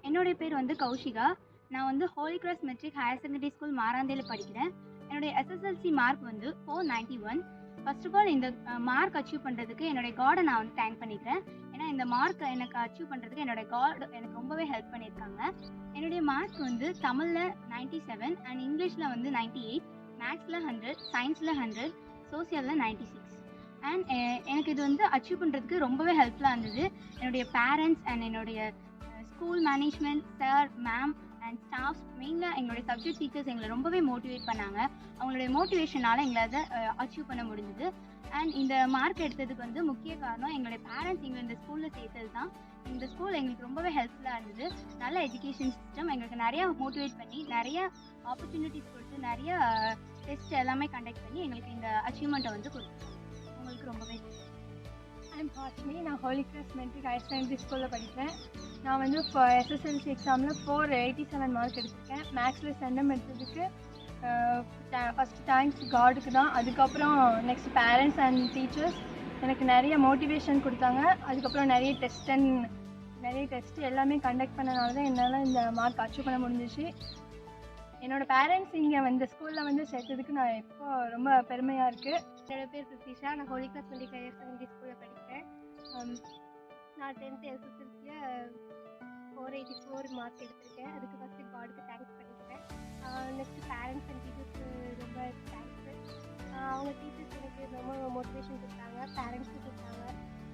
என்னுடைய பேர் வந்து கௌஷிகா. நான் வந்து Holy cross matric higher Secondary School மாராந்தையில படிக்கிறேன். என்னுடைய எஸ்எஸ்எல்சி மார்க் வந்து 491. ஃபர்ஸ்ட் ஆஃப் ஆல் இந்த மார்க் அச்சீவ் பண்ணுறதுக்கு என்னுடைய காடை நான் வந்து தேங்க் பண்ணிக்கிறேன். ஏன்னா இந்த மார்க்கை எனக்கு அச்சீவ் பண்ணுறதுக்கு என்னுடைய காட் எனக்கு ரொம்பவே ஹெல்ப் பண்ணியிருக்காங்க. என்னுடைய மார்க் வந்து தமிழில் 97 அண்ட் இங்கிலீஷில் வந்து 98, மேக்ஸில் 100, சயின்ஸில் 100, சோசியலில் 96. அண்ட் எனக்கு இது வந்து அச்சீவ் பண்ணுறதுக்கு ரொம்பவே ஹெல்ப்ஃபுல்லாக இருந்தது. என்னுடைய பேரண்ட்ஸ் அண்ட் என்னுடைய school management, sir, ma'am and staffs, மெயினாக எங்களுடைய சப்ஜெக்ட் டீச்சர்ஸ் எங்களை ரொம்பவே மோட்டிவேட் பண்ணாங்க. அவங்களுடைய மோட்டிவேஷனால் எங்களை அதை அச்சீவ் பண்ண முடிஞ்சுது. அண்ட் இந்த மார்க் எடுத்ததுக்கு வந்து முக்கிய காரணம் எங்களுடைய பேரண்ட்ஸ் எங்களை இந்த ஸ்கூலில் சேர்த்தது தான். இந்த ஸ்கூல் எங்களுக்கு ரொம்பவே ஹெல்ப்ஃபுல்லாக இருந்தது. நல்ல எஜுகேஷன் சிஸ்டம் எங்களுக்கு நிறையா மோட்டிவேட் பண்ணி, நிறைய ஆப்பர்ச்சுனிட்டிஸ் கொடுத்து, நிறைய டெஸ்ட் எல்லாமே கண்டக்ட் பண்ணி எங்களுக்கு இந்த அச்சீவ்மெண்ட்டை வந்து கொடுத்துருக்காங்க. உங்களுக்கு ரொம்பவே ஐம் ஹாஷ்மி. நான் holy cross matric higher secondary ஸ்கூலில் படிக்கிறேன். நான் வந்து இப்போ எஸ்எஸ்எல்சி எக்ஸாமில் 487 மார்க் எடுத்திருக்கேன். மேக்ஸில் சென்டம் எடுத்ததுக்கு ஃபஸ்ட்டு தேங்க்ஸ் காடுக்கு தான். அதுக்கப்புறம் நெக்ஸ்ட் பேரண்ட்ஸ் அண்ட் டீச்சர்ஸ் எனக்கு நிறைய மோட்டிவேஷன் கொடுத்தாங்க. அதுக்கப்புறம் நிறைய டெஸ்ட் எல்லாமே கண்டக்ட் பண்ணனால தான் என்னால் இந்த மார்க் அச்சீவ் பண்ண முடிஞ்சிச்சு. என்னோடய பேரண்ட்ஸ் இங்கே வந்து ஸ்கூலில் வந்து சேர்த்ததுக்கு நான் இப்போ ரொம்ப பெருமையாக இருக்குது. என்னோடய பேர் பிரித்திஷா. நான் holy cross matric higher secondary ஸ்கூலில் படிக்கிறேன். நான் 10th எஸ்எஸ்எல்சியில் 484 மார்க் எடுத்திருக்கேன். அதுக்கு ஃபஸ்ட்டு காடுக்கு தேங்க்ஸ் பண்ணிக்கிறேன். நெக்ஸ்ட்டு பேரண்ட்ஸ் அண்ட் டீச்சர்ஸ்க்கு ரொம்ப தேங்க்ஸு. அவங்க டீச்சர்ஸ் எனக்கு ரொம்ப மோட்டிவேஷன் கொடுத்தாங்க, பேரண்ட்ஸும் கொடுத்தாங்க.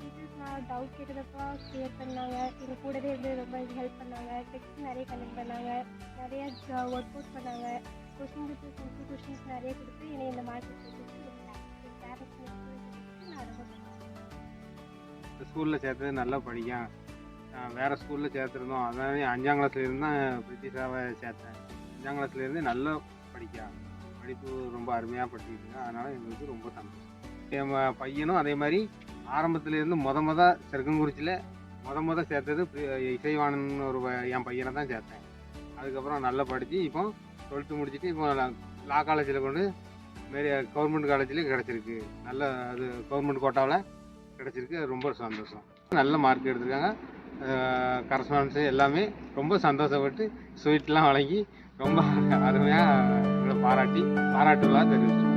டீச்சர்ஸ் நான் டவுட் கேட்டதப்போ கிளியர் பண்ணாங்க, எங்கள் கூடவே இருந்து ரொம்ப ஹெல்ப் பண்ணாங்க. டெஸ்ட் நிறைய கண்டக்ட் பண்ணாங்க, நிறைய ஒர்க் அவுட் பண்ணாங்க. கொஸ்டின் பேப்பர்ஸ் வந்து கொஸ்டின்ஸ் நிறைய கொடுத்து என்னை இந்த மார்க் எடுத்துட்டு பேரண்ட்ஸ் நான் ரொம்ப இந்த ஸ்கூலில் சேர்த்தது நல்லா படிக்கும். வேறு ஸ்கூலில் சேர்த்துருந்தோம், அதாவது 5ஆம் கிளாஸ்லேருந்து தான் பிரிட்டிஷாவை சேர்த்தேன். 5ஆம் கிளாஸ்லேருந்து நல்லா படிப்பு ரொம்ப அருமையாக படிச்சுக்கிட்டு, அதனால் எங்களுக்கு ரொம்ப சந்தோஷம். என் பையனும் அதே மாதிரி ஆரம்பத்துலேருந்து செருக்கங்குறிச்சியில் சேர்த்தது இசைவாணன் ஒரு என் பையனை தான் சேர்த்தேன். அதுக்கப்புறம் நல்லா படித்து இப்போ 12th முடிச்சுட்டு இப்போ லா காலேஜில் கொண்டு மாரி கவர்மெண்ட் காலேஜ்லேயும் கிடச்சிருக்கு. நல்ல அது கவர்மெண்ட் கோட்டாவில் கிடச்சிருக்கு. ரொம்ப சந்தோஷம். நல்ல மார்க் எடுத்திருக்காங்க. கரஸ்பாண்டன்ஸு எல்லாமே ரொம்ப சந்தோஷப்பட்டு ஸ்வீட்லாம் வழங்கி ரொம்ப அருமையாக எங்களை பாராட்டுலாம் தெரிவிச்சு.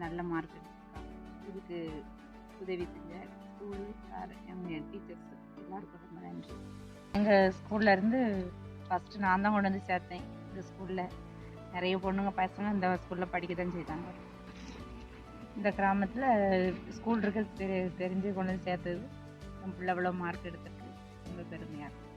நல்ல மார்க் எடுத்திருக்காங்க. இதுக்கு உதவி செஞ்ச ஸ்கூல் சார், எங்கள் டீச்சர்ஸ் எல்லாருக்கும் ரொம்ப நன்றி. எங்கள் ஸ்கூல்லேருந்து ஃபஸ்ட்டு நான் தான் கொண்டு வந்து சேர்த்தேன். இந்த ஸ்கூலில் நிறைய பசங்க இந்த ஸ்கூலில் படிக்க தான் செய்தாங்க. இந்த கிராமத்தில் ஸ்கூல் இருக்க தெரிஞ்சு கொண்டு வந்து சேர்த்தது என் பிள்ளை இவ்வளோ மார்க் எடுத்துருக்கு ரொம்ப பெருமையாக இருக்குது.